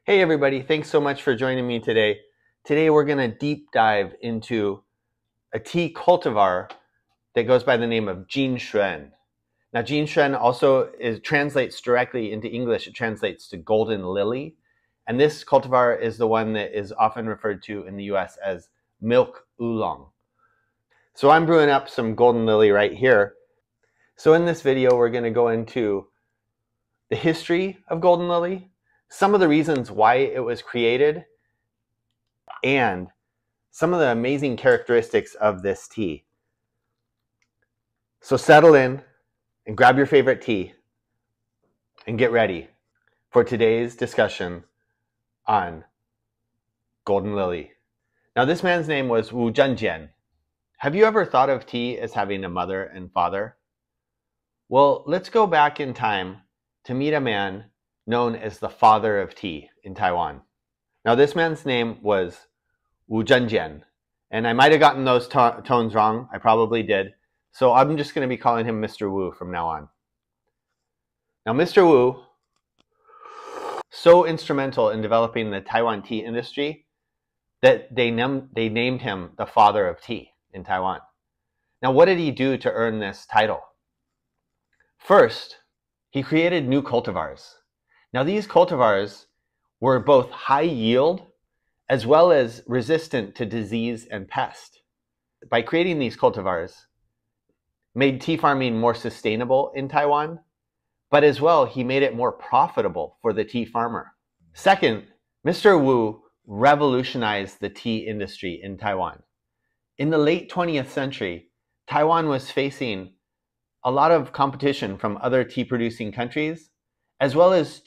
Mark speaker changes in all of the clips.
Speaker 1: Hey everybody, thanks so much for joining me today. Today we're going to deep dive into a tea cultivar that goes by the name of Jin Xuan. Now Jin Xuan also translates directly into English. It translates to golden lily. And this cultivar is the one that is often referred to in the US as milk oolong. So I'm brewing up some golden lily right here. So in this video we're going to go into the history of golden lily, some of the reasons why it was created, and some of the amazing characteristics of this tea. So settle in and grab your favorite tea and get ready for today's discussion on golden lily. Now this man's name was Zhenjian. Have you ever thought of tea as having a mother and father? Well, let's go back in time to meet a man known as the father of tea in Taiwan. Now this man's name was Zhenjian, and I might have gotten those tones wrong. I probably did. So I'm just going to be calling him Mr. Wu from now on. Now Mr. Wu, so instrumental in developing the Taiwan tea industry that they named him the father of tea in Taiwan. Now what did he do to earn this title? First, he created new cultivars. Now these cultivars were both high yield as well as resistant to disease and pest. By creating these cultivars, made tea farming more sustainable in Taiwan, but as well he made it more profitable for the tea farmer. Second, Mr. Wu revolutionized the tea industry in Taiwan. In the late 20th century, Taiwan was facing a lot of competition from other tea producing countries, as well as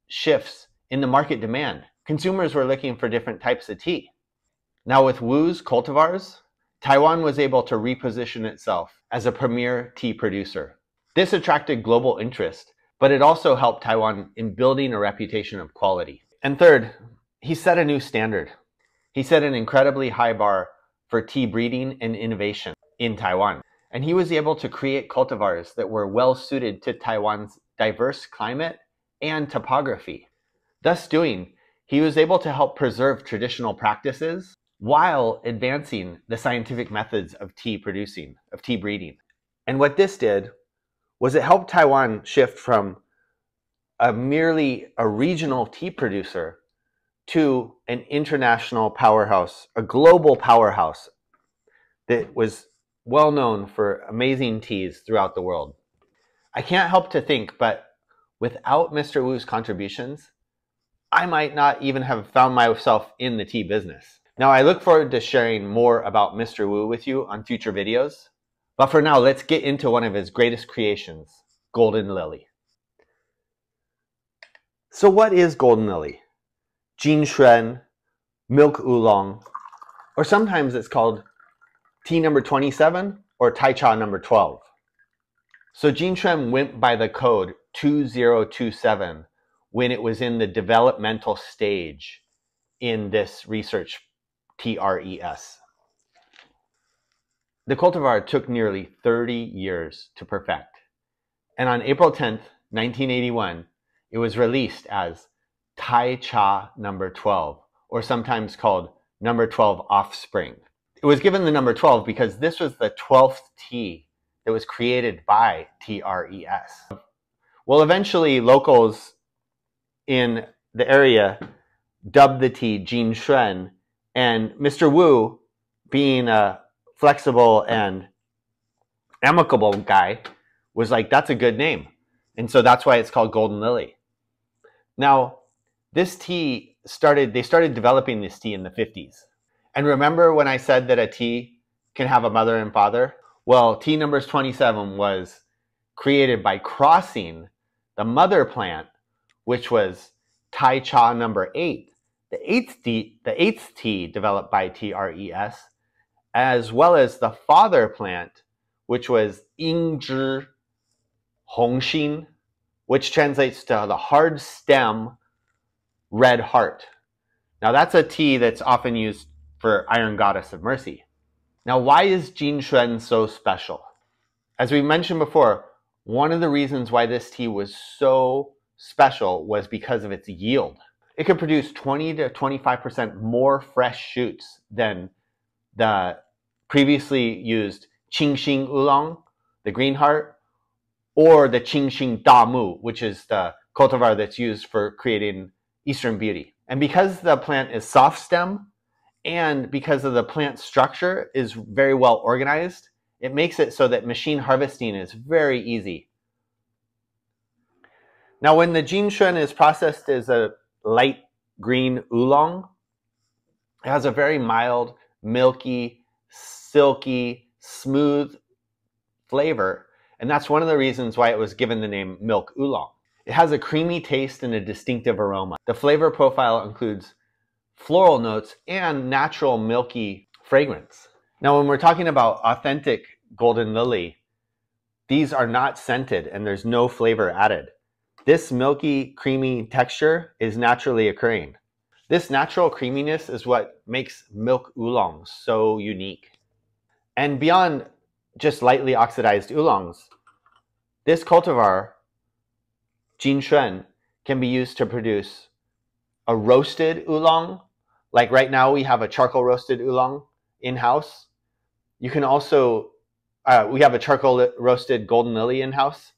Speaker 1: shifts in the market demand. Consumers were looking for different types of tea. Now with Wu's cultivars, Taiwan was able to reposition itself as a premier tea producer. This attracted global interest, but it also helped Taiwan in building a reputation of quality. And third, he set a new standard. He set an incredibly high bar for tea breeding and innovation in Taiwan. And he was able to create cultivars that were well suited to Taiwan's diverse climate and topography. Thus doing, he was able to help preserve traditional practices while advancing the scientific methods of tea producing, of tea breeding. And what this did was it helped Taiwan shift from merely a regional tea producer to an international powerhouse, a global powerhouse that was well known for amazing teas throughout the world. I can't help to think, but without Mr. Wu's contributions, I might not even have found myself in the tea business. Now, I look forward to sharing more about Mr. Wu with you on future videos. But for now, let's get into one of his greatest creations, golden lily. So what is golden lily? Jin Xuan, milk oolong, or sometimes it's called tea number 27 or Tai Cha number 12. So Jin Xuan went by the code 2027 when it was in the developmental stage in this research TRES. The cultivar took nearly 30 years to perfect. And on April 10th, 1981, it was released as Tai Cha number 12, or sometimes called number 12 offspring. It was given the number 12 because this was the 12th tea that was created by TRES. Well, eventually locals in the area dubbed the tea Jin Xuan, and Mr. Wu, being a flexible and amicable guy, was like, that's a good name. And so that's why it's called golden lily. Now, this tea they started developing this tea in the 50s. And remember when I said that a tea can have a mother and father? Well, tea number 27 was created by crossing the mother plant, which was Tai Cha number 8, the eighth tea developed by TRES, as well as the father plant, which was Yingzhi Hongxin, which translates to the hard stem red heart. Now that's a tea that's often used for Iron Goddess of Mercy. Now why is Jin Xuan so special? As we mentioned before, one of the reasons why this tea was so special was because of its yield. It could produce 20 to 25% more fresh shoots than the previously used Qingxing Oolong, the green heart, or the Qingxing Damu, which is the cultivar that's used for creating Eastern Beauty. And because the plant is soft stem and because of the plant structure is very well organized, it makes it so that machine harvesting is very easy. Now, when the Jin Xuan is processed as a light green oolong, it has a very mild, milky, silky, smooth flavor, and that's one of the reasons why it was given the name milk oolong. It has a creamy taste and a distinctive aroma. The flavor profile includes floral notes and natural milky fragrance. Now, when we're talking about authentic golden lily, these are not scented and there's no flavor added. This milky, creamy texture is naturally occurring. This natural creaminess is what makes milk oolong so unique. And beyond just lightly oxidized oolongs, this cultivar, Jin Xuan, can be used to produce a roasted oolong. Like right now we have a charcoal roasted oolong in-house. You can also, we have a charcoal roasted golden lily in-house.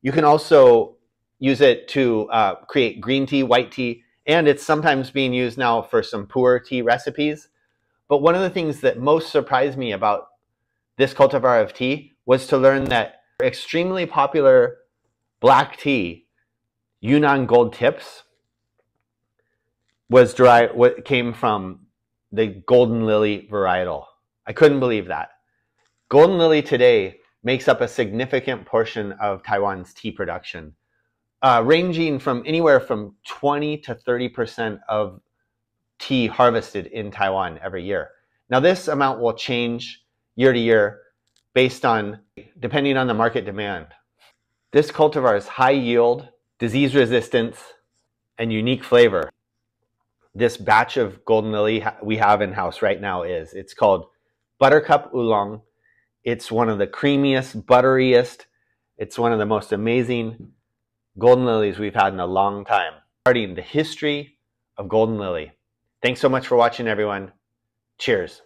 Speaker 1: You can also use it to create green tea, white tea, and it's sometimes being used now for some pu'er tea recipes. But one of the things that most surprised me about this cultivar of tea was to learn that extremely popular black tea, Yunnan Gold Tips, was derived, what came from the golden lily varietal. I couldn't believe that. Golden lily today makes up a significant portion of Taiwan's tea production, ranging from anywhere from 20 to 30% of tea harvested in Taiwan every year. Now, this amount will change year to year based on, depending on the market demand. This cultivar's high yield, disease resistance, and unique flavor. This batch of golden lily we have in-house right now it's called Buttercup Oolong. It's one of the creamiest, butteriest, it's one of the most amazing golden lilies we've had in a long time. Starting the history of golden lily. Thanks so much for watching, everyone. Cheers.